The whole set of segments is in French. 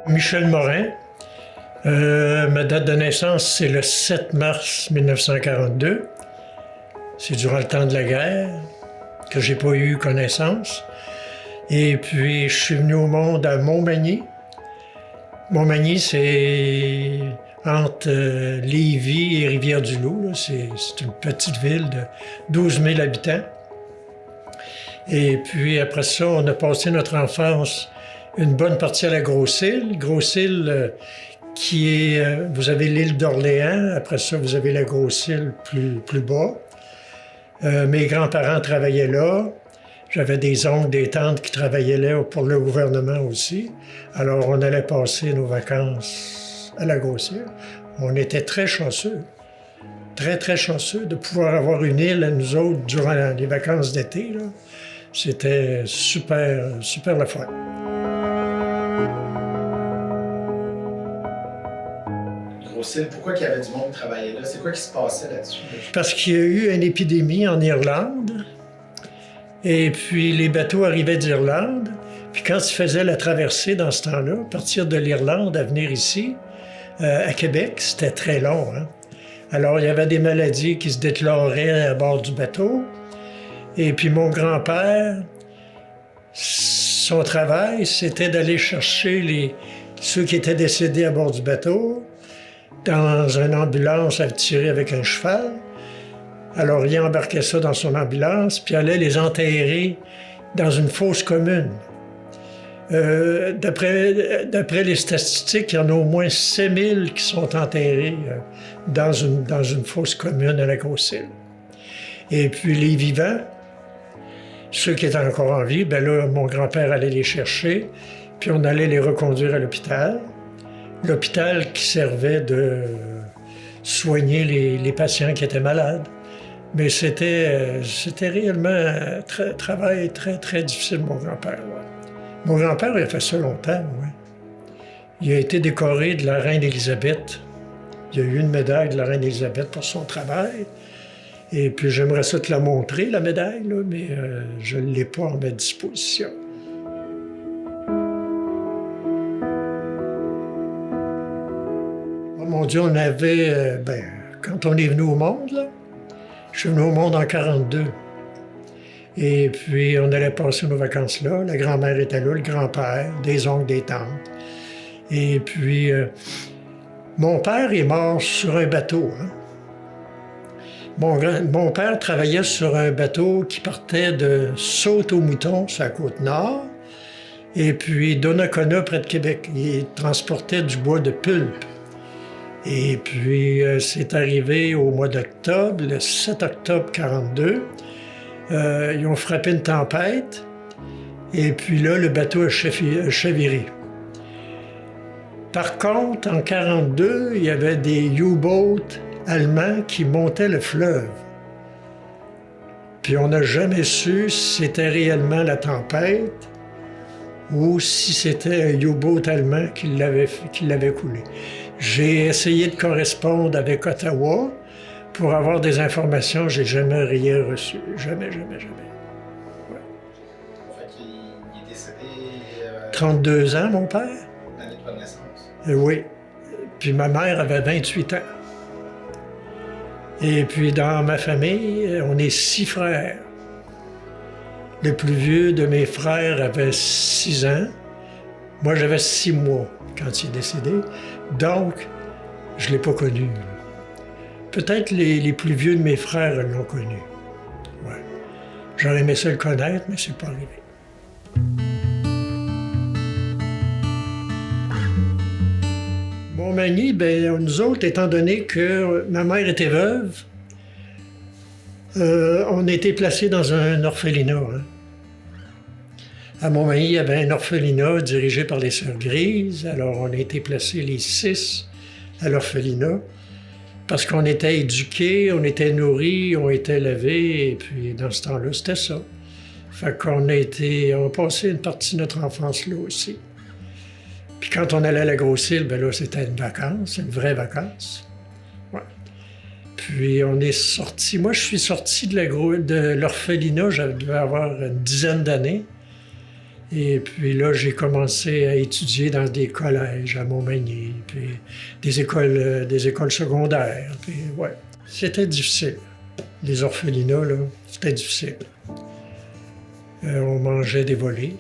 Michel Morin. Ma date de naissance, c'est le 7 mars 1942. C'est durant le temps de la guerre que j'ai pas eu connaissance. Et puis, je suis venu au monde à Montmagny. Montmagny, c'est entre Lévis et Rivière-du-Loup. C'est une petite ville de 12 000 habitants. Et puis, après ça, on a passé notre enfance une bonne partie à la Grosse-Île. Grosse-Île, qui est... vous avez l'île d'Orléans. Après ça, vous avez la Grosse-Île plus bas. Mes grands-parents travaillaient là. J'avais des oncles, des tantes qui travaillaient là pour le gouvernement aussi. Alors, on allait passer nos vacances à la Grosse-Île. On était très chanceux, très chanceux de pouvoir avoir une île à nous autres durant les vacances d'été. C'était super le fun. Grosse-Île, pourquoi il y avait du monde qui travaillait là? C'est quoi qui se passait là-dessus? Parce qu'il y a eu une épidémie en Irlande. Et puis, les bateaux arrivaient d'Irlande. Puis quand ils faisaient la traversée dans ce temps-là, partir de l'Irlande à venir ici, à Québec, c'était très long. Hein? Alors, il y avait des maladies qui se déclaraient à bord du bateau. Et puis, mon grand-père, son travail, c'était d'aller chercher ceux qui étaient décédés à bord du bateau dans une ambulance tirée avec un cheval. Alors, il embarquait ça dans son ambulance, puis allait les enterrer dans une fosse commune. D'après les statistiques, il y en a au moins 7000 qui sont enterrés dans une fosse commune à la Grosse-Île. Et puis, les vivants, ceux qui étaient encore en vie, bien là, mon grand-père allait les chercher, puis on allait les reconduire à l'hôpital. L'hôpital qui servait de soigner les patients qui étaient malades. Mais c'était réellement un travail très difficile, mon grand-père. Ouais. Mon grand-père, il a fait ça longtemps, oui. Il a été décoré de la reine Élisabeth. Il a eu une médaille de la reine Élisabeth pour son travail. Et puis j'aimerais ça te la montrer, la médaille, là, mais je ne l'ai pas en ma disposition. Oh mon Dieu, on avait... quand on est venu au monde, là, je suis venu au monde en 1942. Et puis, on allait passer nos vacances là. La grand-mère était là, le grand-père, des oncles, des tantes. Et puis, mon père est mort sur un bateau. Hein. Mon père travaillait sur un bateau qui partait de Sault-au-Mouton, sur la Côte-Nord, et puis Donnacona, près de Québec. Il transportait du bois de pulpe. Et puis, c'est arrivé au mois d'octobre, le 7 octobre 1942. Ils ont frappé une tempête. Et puis là, le bateau a chaviré. Par contre, en 1942, il y avait des U-boats allemands qui montaient le fleuve. Puis on n'a jamais su si c'était réellement la tempête ou si c'était un U-boat allemand qui l'avait coulé. J'ai essayé de correspondre avec Ottawa pour avoir des informations. J'ai jamais rien reçu. Jamais. Ouais. Fait qu'il est décédé... 32 ans, mon père. L'année de votre naissance? Oui. Puis ma mère avait 28 ans. Et puis dans ma famille, on est 6 frères. Le plus vieux de mes frères avait 6 ans. Moi, j'avais 6 mois quand il est décédé. Donc, je ne l'ai pas connu. Peut-être les plus vieux de mes frères l'ont connu. Ouais. J'aurais aimé ça le connaître, mais c'est pas arrivé. Montmagny, bien, nous autres, étant donné que ma mère était veuve, on a été placés dans un orphelinat. Hein. À Montmagny, il y avait un orphelinat dirigé par les Sœurs Grises. Alors, on a été placés les 6 à l'orphelinat parce qu'on était éduqués, on était nourris, on était lavés. Et puis, dans ce temps-là, c'était ça. Fait qu'on a passé une partie de notre enfance là aussi. Puis quand on allait à la Grosse-Île, bien là, c'était une vacance, une vraie vacance. Ouais. Puis on est sorti. Moi, je suis sorti de l'orphelinat, je devais avoir une dizaine d'années. Et puis là, j'ai commencé à étudier dans des collèges à Montmagny, puis des écoles secondaires. Puis, ouais. C'était difficile. Les orphelinats, là, c'était difficile. On mangeait des volets.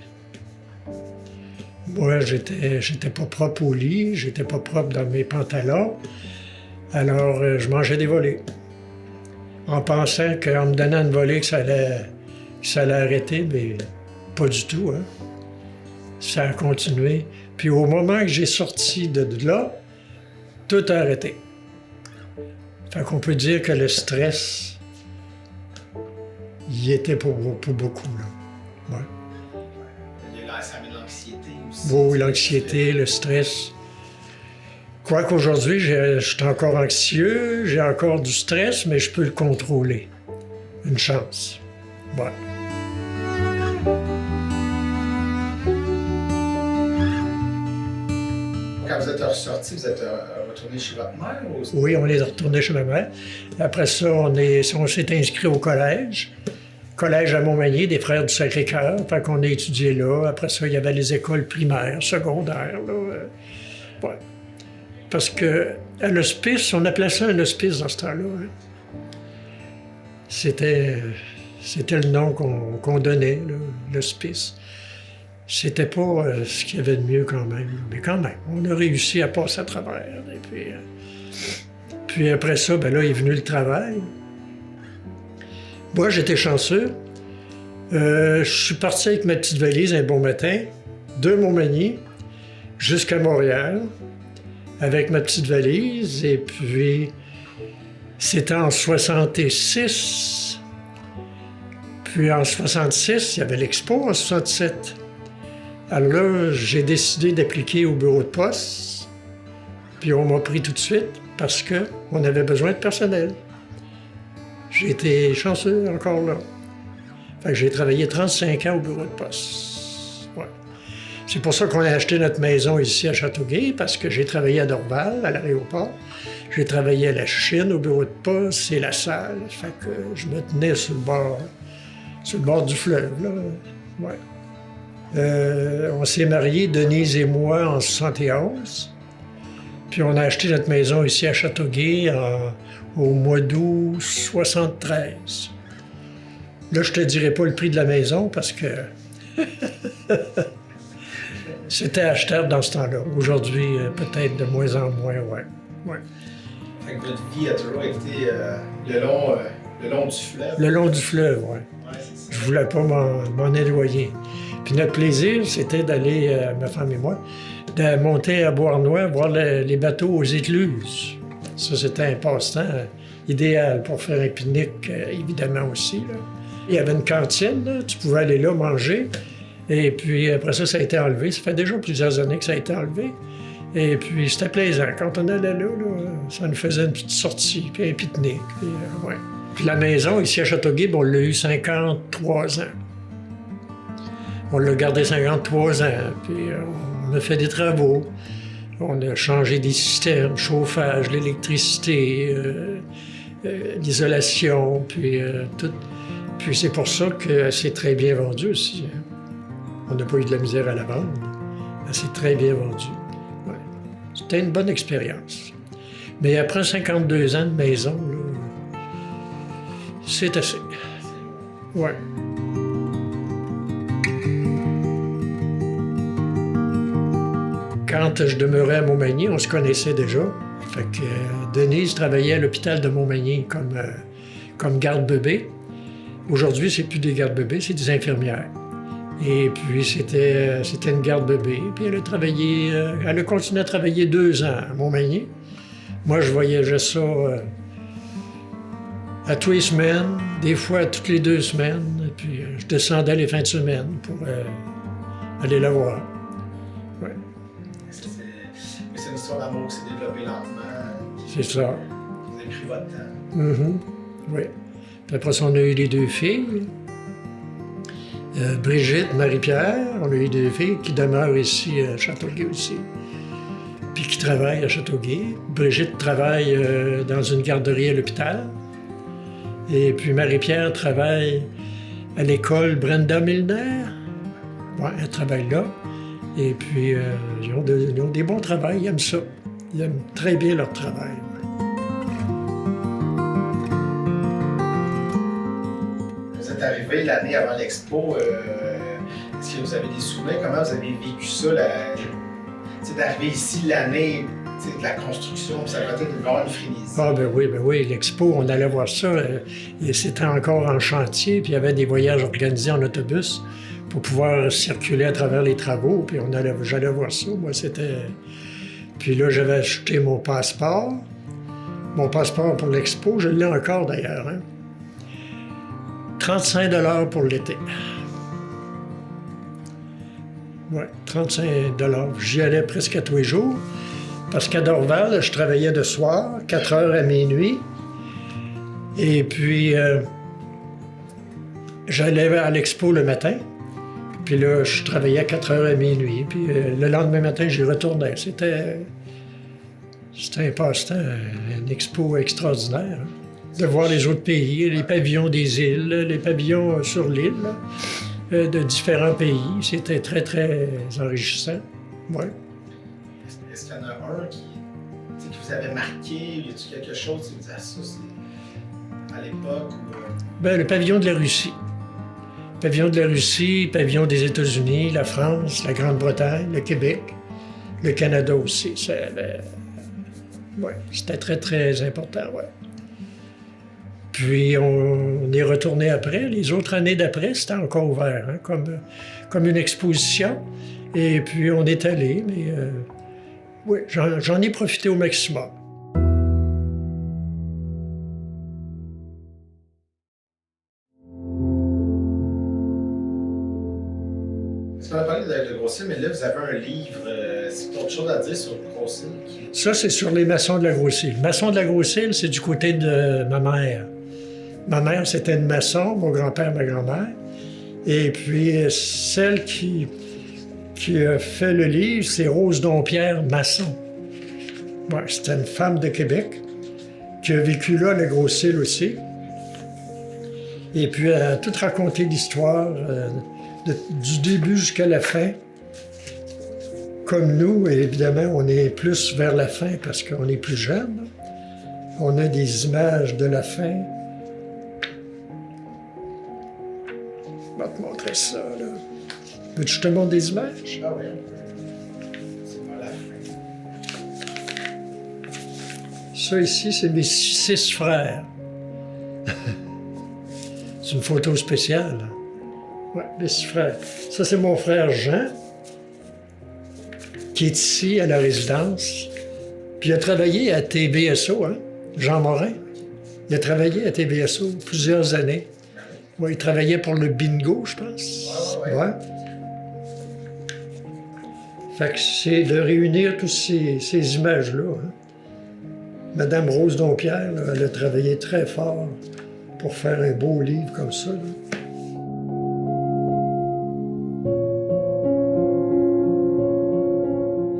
Moi, j'étais pas propre au lit, j'étais pas propre dans mes pantalons. Alors, je mangeais des volets. En pensant qu'en me donnant une volée, que ça allait arrêter, mais pas du tout, hein. Ça a continué. Puis au moment que j'ai sorti de là, tout a arrêté. Fait qu'on peut dire que le stress, y était pour beaucoup, là. Ouais. Ça met de l'anxiété aussi. Oui, l'anxiété, le stress. Quoiqu'aujourd'hui, je suis encore anxieux, j'ai encore du stress, mais je peux le contrôler. Une chance. Ouais. Quand vous êtes ressorti, vous êtes retourné chez votre mère? Ou... Oui, on est retourné chez ma mère. Après ça, on s'est inscrit au collège. Collège à Montmagny, des Frères du Sacré-Cœur. Fait qu'on a étudié là. Après ça, il y avait les écoles primaires, secondaires. Là. Ouais. Parce que à l'hospice, on appelait ça un hospice dans ce temps-là. Hein. C'était le nom qu'on donnait, l'hospice. C'était pas ce qu'il y avait de mieux quand même. Mais quand même, on a réussi à passer à travers. Et puis après ça, ben là, est venu le travail. Moi, j'étais chanceux. Je suis parti avec ma petite valise un bon matin, de Montmagny jusqu'à Montréal, avec ma petite valise. Et puis, c'était en 66. Puis en 66, il y avait l'Expo en 67. Alors là, j'ai décidé d'appliquer au bureau de poste. Puis on m'a pris tout de suite parce qu'on avait besoin de personnel. J'ai été chanceux encore là. Fait que j'ai travaillé 35 ans au bureau de poste. Ouais. C'est pour ça qu'on a acheté notre maison ici à Châteauguay, parce que j'ai travaillé à Dorval, à l'aéroport. J'ai travaillé à la Chine, au bureau de poste, et la salle. Fait que je me tenais sur le bord du fleuve, là. Ouais. On s'est mariés, Denise et moi, en 71. Puis on a acheté notre maison ici à Châteauguay au mois d'août 73. Là, je te dirai pas le prix de la maison parce que c'était achetable dans ce temps-là. Aujourd'hui, peut-être de moins en moins, ouais. Fait que votre vie a toujours été le long du fleuve. Le long du fleuve, oui. Ouais, c'est ça. Je voulais pas m'en éloigner. Puis notre plaisir, c'était d'aller, ma femme et moi, de monter à Beauharnois, voir les bateaux aux écluses. Ça, c'était un passe-temps idéal pour faire un pique-nique, évidemment aussi, là. Il y avait une cantine, là, tu pouvais aller là manger. Et puis après ça, ça a été enlevé. Ça fait déjà plusieurs années que ça a été enlevé. Et puis c'était plaisant. Quand on allait là, ça nous faisait une petite sortie, puis un pique-nique. Puis, ouais. Puis la maison, ici à Châteauguay, on l'a eu 53 ans. On l'a gardé 53 ans, puis on a fait des travaux. On a changé des systèmes, chauffage, l'électricité, l'isolation, puis tout. Puis c'est pour ça que c'est très bien vendu aussi. Hein. On n'a pas eu de la misère à la vendre. C'est très bien vendu. Ouais. C'était une bonne expérience. Mais après 52 ans de maison, là, c'est assez. Ouais. Quand je demeurais à Montmagny, on se connaissait déjà. Fait que Denise travaillait à l'hôpital de Montmagny comme garde-bébé. Aujourd'hui, c'est plus des gardes-bébés, c'est des infirmières. Et puis, c'était une garde-bébé. Puis elle a continué à travailler 2 ans à Montmagny. Moi, je voyageais ça à tous les semaines, des fois toutes les 2 semaines. Et puis, je descendais les fins de semaine pour aller la voir. Ouais. C'est une histoire d'amour qui s'est développée lentement. C'est ça. Vous avez pris votre temps. Mm-hmm. Oui. Puis après ça, on a eu les 2 filles. Brigitte, Marie-Pierre, on a eu 2 filles qui demeurent ici à Châteauguay aussi, puis qui travaillent à Châteauguay. Brigitte travaille dans une garderie à l'hôpital. Et puis Marie-Pierre travaille à l'école Brenda Milner. Ouais, elles travaillent là. Et puis, ils ont des bons travails, ils aiment ça. Ils aiment très bien leur travail. Ouais. Vous êtes arrivé l'année avant l'expo. Est-ce que vous avez des souvenirs? Comment vous avez vécu ça? D'arriver ici l'année de la construction, puis ça va peut-être avoir une frénésie. Ah ben oui, l'expo, on allait voir ça. Et c'était encore en chantier, puis il y avait des voyages organisés en autobus pour pouvoir circuler à travers les travaux, puis j'allais voir ça. Moi, c'était... Puis là, j'avais acheté mon passeport. Mon passeport pour l'expo, je l'ai encore d'ailleurs. Hein? 35 $ pour l'été. Oui, 35 $. J'y allais presque à tous les jours. Parce qu'à Dorval, je travaillais de soir, 4 heures à minuit. Et puis, j'allais à l'expo le matin. Puis là, je travaillais à 4 heures à minuit. Puis le lendemain matin, j'y retournais. C'était un passe-temps, une expo extraordinaire. Hein? De voir les autres pays, les pavillons des îles, les pavillons sur l'île, de différents pays. C'était très, très enrichissant. Ouais. Est-ce qu'il y en a un qui vous avait marqué? Y a-t-il quelque chose qui vous a dit, ça, c'est à l'époque? Bien, le pavillon de la Russie. Le pavillon de la Russie, le pavillon des États-Unis, la France, la Grande-Bretagne, le Québec, le Canada aussi. C'était très, très important, ouais. Puis on est retourné après. Les autres années d'après, c'était encore ouvert, hein, comme une exposition. Et puis on est allé, mais oui, j'en ai profité au maximum. Parce qu'on a parlé de Grosse-Île, mais là, vous avez un livre. C'est autre chose à dire sur Grosse-Île? Ça, c'est sur les maçons de la Grosse-Île. Maçons de la Grosse-Île, c'est du côté de ma mère. Ma mère, c'était une maçon, mon grand-père, ma grand-mère. Et puis, celle qui a fait le livre, c'est Rose Dompierre, maçon. Ouais, c'était une femme de Québec qui a vécu là, la Grosse-Île aussi. Et puis, elle a tout raconté l'histoire du début jusqu'à la fin. Comme nous, évidemment, on est plus vers la fin parce qu'on est plus jeune. On a des images de la fin. Je vais te montrer ça, là. Veux-tu que je te montre des images? Ah oui, c'est pas la fin. Ça ici, c'est mes 6 frères. C'est une photo spéciale. Oui, mes 6 frères. Ça, c'est mon frère Jean, qui est ici à la résidence. Puis il a travaillé à TBSO, hein? Jean Morin. Il a travaillé à TBSO plusieurs années. Ouais, il travaillait pour le bingo, je pense. Ouais. Fait que c'est de réunir toutes ces images-là. Hein. Madame Rose Dompierre, là, elle a travaillé très fort pour faire un beau livre comme ça. Là.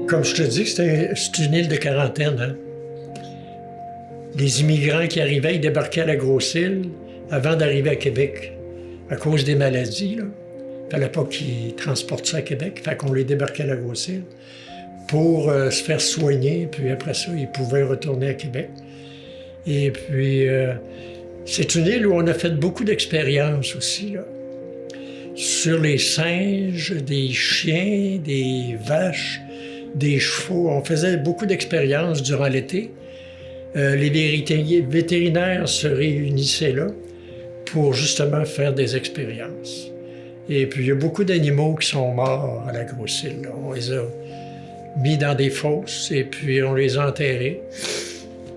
Comme je te dis, c'est une île de quarantaine. Hein. Les immigrants qui arrivaient, ils débarquaient à la Grosse-Île avant d'arriver à Québec, à cause des maladies. Il ne fallait pas qu'ils transportent ça à Québec, fait qu'on les débarquait à la Grosse-Île pour se faire soigner, puis après ça, ils pouvaient retourner à Québec. Et puis, c'est une île où on a fait beaucoup d'expériences aussi, là. Sur les singes, des chiens, des vaches, des chevaux. On faisait beaucoup d'expériences durant l'été. Les vétérinaires se réunissaient là pour justement faire des expériences. Et puis, il y a beaucoup d'animaux qui sont morts à la Grosse-Île. Là. On les a mis dans des fosses et puis on les a enterrés.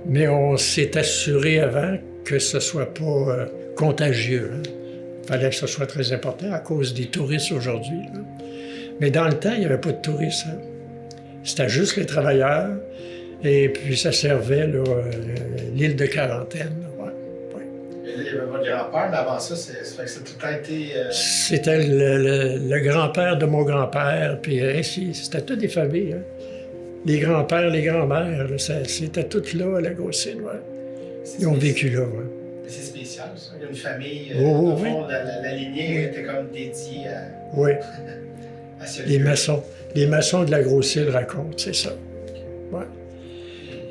Mais on s'est assuré avant que ce ne soit pas contagieux. Il fallait que ce soit très important à cause des touristes aujourd'hui. Là. Mais dans le temps, il n'y avait pas de touristes. Hein. C'était juste les travailleurs. Et puis, ça servait l'île de quarantaine. Ouais. Il y avait votre grand-père, mais avant ça, ça fait que ça a tout le temps été... C'était le grand-père de mon grand-père, puis ainsi. C'était toutes des familles. Hein. Les grands-pères, les grands-mères, c'était toutes là à la Grosse-Île. Ouais. Ils ont vécu là. Ouais. C'est spécial, ça. Il y a une famille, au fond, la lignée était comme dédiée à... Oui. À ce Les lieu. maçons. Les maçons de la Grosse-Île racontent, c'est ça. Ouais.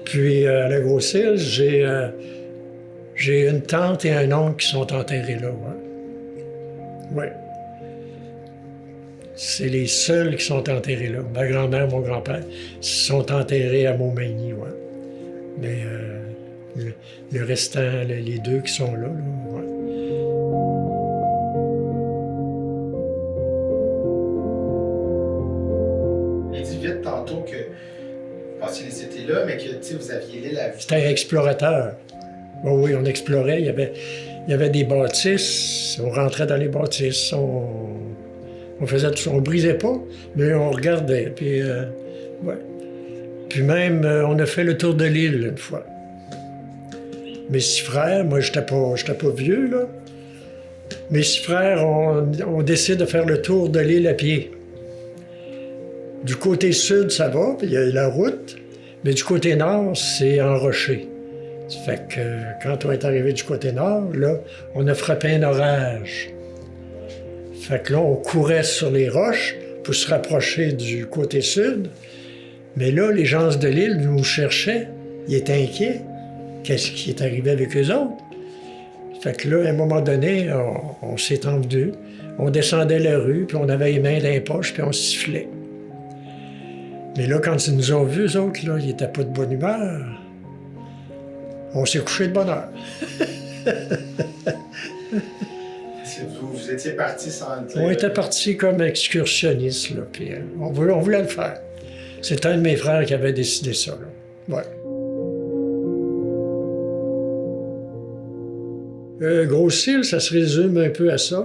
Puis à la Grosse-Île, j'ai une tante et un oncle qui sont enterrés là. Ouais. Ouais. C'est les seuls qui sont enterrés là. Ma grand-mère, mon grand-père sont enterrés à Montmagny. Ouais. Mais le restant, les deux qui sont là, ouais. Il dit vite tantôt que vous passiez les étés là, mais que vous aviez l'île à vue. C'était un explorateur. Oh oui, on explorait. Il y avait des bâtisses. On rentrait dans les bâtisses. On faisait tout ça. On brisait pas, mais on regardait. Puis, ouais. Puis même, on a fait le tour de l'île une fois. Mes 6 frères, moi, j'étais pas vieux, là. Mes 6 frères, on décide de faire le tour de l'île à pied. Du côté sud, ça va, puis il y a la route. Mais du côté nord, c'est enroché. Ça fait que quand on est arrivé du côté nord, là, on a frappé un orage. Fait que là, on courait sur les roches pour se rapprocher du côté sud. Mais là, les gens de l'île nous cherchaient. Ils étaient inquiets. Qu'est-ce qui est arrivé avec eux autres? Fait que là, à un moment donné, on s'est envenu. On descendait la rue, puis on avait les mains dans les poches, puis on sifflait. Mais là, quand ils nous ont vus, eux autres, là, ils n'étaient pas de bonne humeur. On s'est couché de bonne heure. Vous étiez partis sans le dire. On était partis comme excursionnistes, là, puis on voulait le faire. C'est un de mes frères qui avait décidé ça, là. Ouais. Grosse-Île, ça se résume un peu à ça.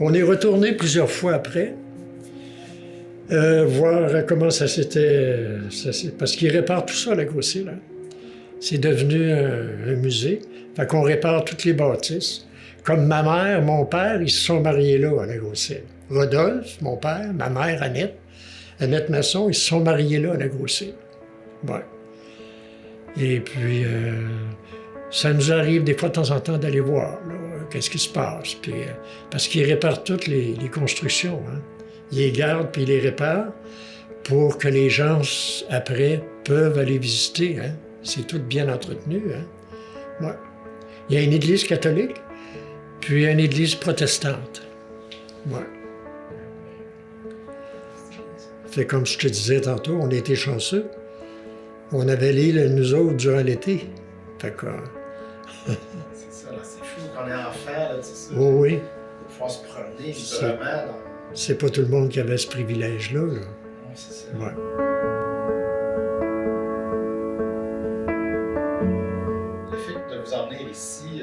On est retourné plusieurs fois après, voir comment ça s'était... parce qu'ils réparent tout ça, la Grosse-Île. Hein. C'est devenu un musée. Fait qu'on répare toutes les bâtisses. Comme ma mère, mon père, ils se sont mariés là, à la Grosse-Île. Rodolphe, mon père, ma mère, Annette Masson, ils se sont mariés là, à la Grosse-Île. Ouais. Et puis, ça nous arrive des fois de temps en temps d'aller voir, là, qu'est-ce qui se passe. Puis, parce qu'ils réparent toutes les constructions. Hein. Ils les gardent puis ils les réparent pour que les gens, après, peuvent aller visiter. Hein. C'est tout bien entretenu. Hein. Ouais. Il y a une église catholique, puis une église protestante. Ouais. Fait comme je te disais tantôt, on était chanceux. On avait l'île, nous autres, durant l'été. Fait que... C'est ça, là, c'est fou qu'on est enfant, là, c'est ça. Oh oui, De pouvoir se promener librement dans... c'est pas tout le monde qui avait ce privilège-là. Là. Ouais, c'est ça. Ouais. Le fait de vous emmener ici,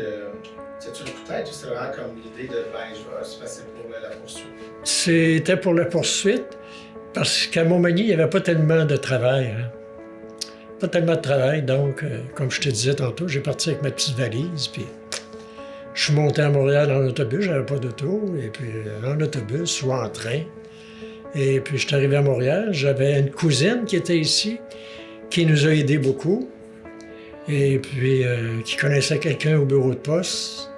c'est-tu une tête ou c'est vraiment comme l'idée de, ben, je vais se passer pour la poursuite? C'était pour la poursuite, parce qu'à Montmagny, il n'y avait pas tellement de travail. Hein. Pas tellement de travail, donc, comme je te disais tantôt, j'ai parti avec ma petite valise, puis je suis monté à Montréal en autobus, j'avais pas d'auto, et puis en autobus ou en train. Et puis je suis arrivé à Montréal, j'avais une cousine qui était ici, qui nous a aidés beaucoup, et puis qui connaissait quelqu'un au bureau de poste,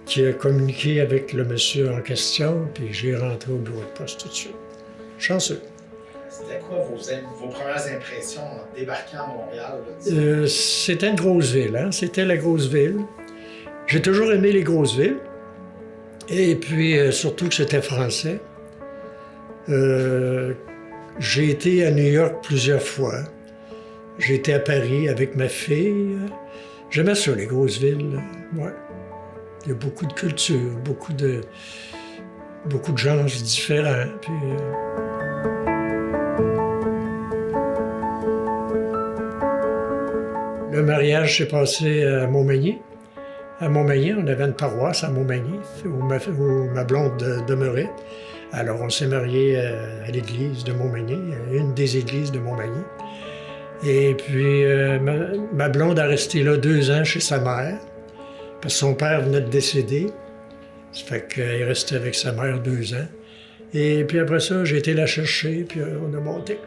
qui a communiqué avec le monsieur en question, puis j'ai rentré au bureau de poste tout de suite. Chanceux. C'était quoi vos premières impressions en débarquant à Montréal? Là, C'était une grosse ville, hein? C'était la grosse ville. J'ai toujours aimé les grosses villes. Et puis, surtout que c'était français. J'ai été à New York plusieurs fois. J'ai été à Paris avec ma fille. J'aimais ça, les grosses villes. Ouais. Il y a beaucoup de culture, beaucoup de gens différents. Puis, le mariage s'est passé à Montmagny. À Montmagny, on avait une paroisse à Montmagny où ma blonde demeurait. Alors, on s'est mariés à l'église de Montmagny, une des églises de Montmagny. Et puis, ma blonde a resté là 2 ans chez sa mère, parce que son père venait de décéder. Ça fait qu'elle est restée avec sa mère 2 ans. Et puis après ça, j'ai été la chercher, puis on a monté.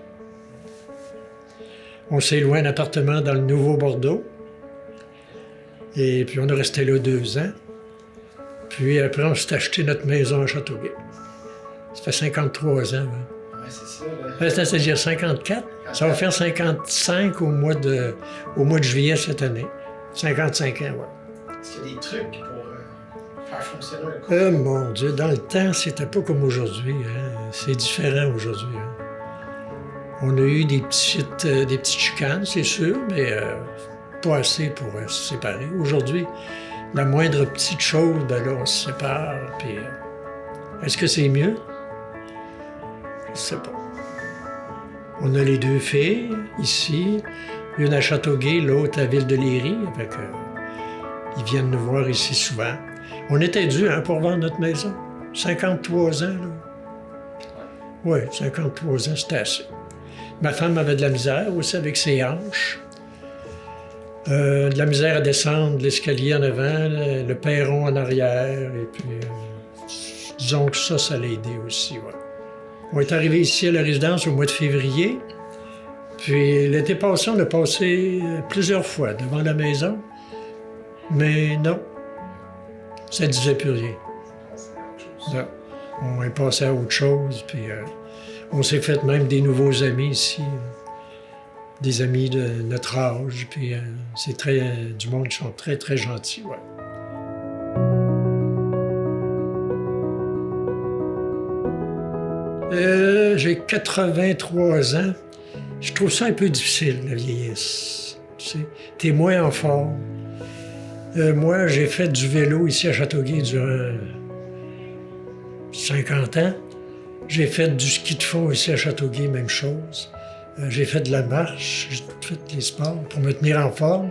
On s'est loué un appartement dans le Nouveau-Bordeaux. Et puis on est resté là 2 ans. Puis après, on s'est acheté notre maison à Châteauguay. Ça fait 53 ans. Hein. Ouais, c'est ça. Là. C'est-à-dire 54. Ça va faire 55 au mois de juillet cette année. 55 ans, ouais. Est-ce qu'il y a des trucs pour faire fonctionner le corps? Mon Dieu, dans le temps, c'était pas comme aujourd'hui. Hein. C'est différent aujourd'hui. Hein. On a eu des petites chicanes, c'est sûr, mais pas assez pour se séparer. Aujourd'hui, la moindre petite chose, ben là, on se sépare. Puis, est-ce que c'est mieux? Je sais pas. On a les 2 filles ici, une à Châteauguay, l'autre à Ville-de-Léry. Ils viennent nous voir ici souvent. On était dû pour vendre notre maison. 53 ans, là. Oui, 53 ans, c'était assez. Ma femme avait de la misère aussi avec ses hanches. De la misère à descendre l'escalier en avant, le perron en arrière. Et puis, disons que ça l'a aidé aussi, ouais. On est arrivé ici à la résidence au mois de février. Puis l'été passé, on a passé plusieurs fois devant la maison. Mais non, ça ne disait plus rien. Non. On est passé à autre chose. Puis on s'est fait même des nouveaux amis ici. Des amis de notre âge. Puis c'est du monde qui sont très, très gentils, ouais. J'ai 83 ans. Je trouve ça un peu difficile, la vieillesse. Tu sais, t'es moins en forme. Moi, j'ai fait du vélo ici à Châteauguay durant 50 ans. J'ai fait du ski de fond ici à Châteauguay, même chose. J'ai fait de la marche, j'ai fait les sports pour me tenir en forme.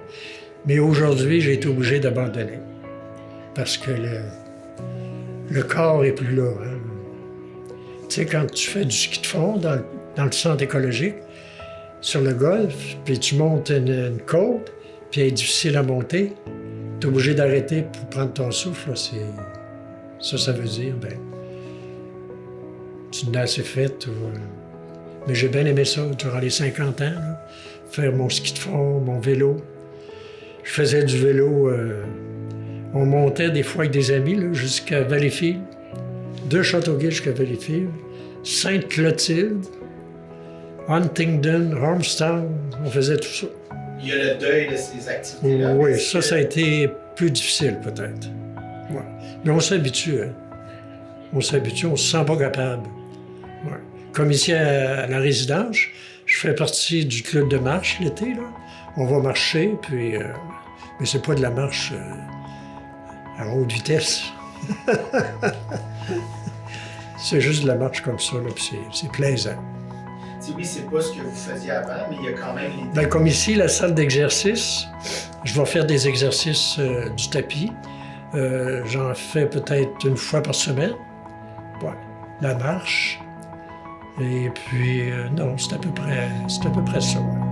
Mais aujourd'hui, j'ai été obligé d'abandonner. Parce que le corps est plus là. Hein. Tu sais, quand tu fais du ski de fond dans le centre écologique, sur le golfe, puis tu montes une côte, puis elle est difficile à monter, tu es obligé d'arrêter pour prendre ton souffle. Là, ça veut dire, tu n'as assez fait. Mais j'ai bien aimé ça durant les 50 ans, là, faire mon ski de fond, mon vélo. Je faisais du vélo, on montait des fois avec des amis là, jusqu'à Valleyfield, de Châteauguay jusqu'à Valleyfield, Sainte-Clotilde, Huntingdon, Ormstown, on faisait tout ça. Il y a le deuil de ces activités-là. Oui, ça a été plus difficile peut-être. Ouais. Mais on s'habitue, hein. On s'habitue, on se sent pas capable. Ouais. Comme ici à la résidence, je fais partie du club de marche l'été, là. On va marcher, puis... mais c'est pas de la marche à haute vitesse. C'est juste de la marche comme ça, là, puis c'est plaisant. Oui, c'est pas ce que vous faisiez avant, mais il y a quand même les... Comme ici, la salle d'exercice, je vais faire des exercices du tapis. J'en fais peut-être une fois par semaine. Ouais. La marche. Et puis, non, c'est à peu près ça. Ouais.